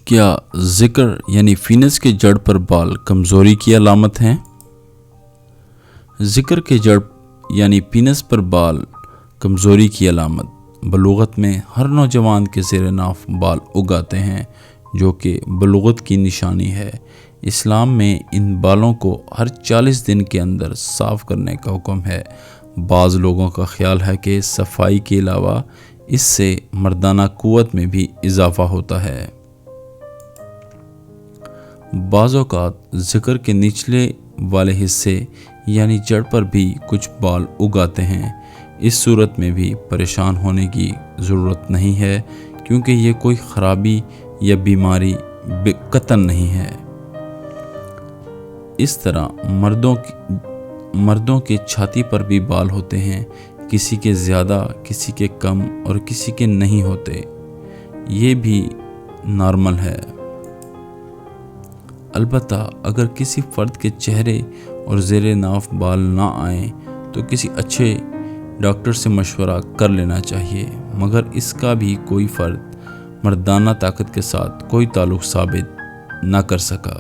کیا ذکر یعنی فینس کے جڑ پر بال کمزوری کی علامت ہیں؟ ذکر کے جڑ یعنی پینس پر بال کمزوری کی علامت بلوغت میں ہر نوجوان کے زیر ناف بال اگ آتے ہیں، جو کہ بلوغت کی نشانی ہے۔ اسلام میں ان بالوں کو ہر 40 دن کے اندر صاف کرنے کا حکم ہے۔ بعض لوگوں کا خیال ہے کہ صفائی کے علاوہ اس سے مردانہ قوت میں بھی اضافہ ہوتا ہے۔ بعض اوقات ذکر کے نچلے والے حصے یعنی جڑ پر بھی کچھ بال اگ آتے ہیں۔ اس صورت میں بھی پریشان ہونے کی ضرورت نہیں ہے، کیونکہ یہ کوئی خرابی یا بیماری قطعاً نہیں ہے۔ اس طرح مردوں کے چھاتی پر بھی بال ہوتے ہیں، کسی کے زیادہ، کسی کے کم اور کسی کے نہیں ہوتے۔ یہ بھی نارمل ہے۔ البتہ اگر کسی فرد کے چہرے اور زیر ناف بال نہ آئیں تو کسی اچھے ڈاکٹر سے مشورہ کر لینا چاہیے، مگر اس کا بھی کوئی فرد مردانہ طاقت کے ساتھ کوئی تعلق ثابت نہ کر سکا۔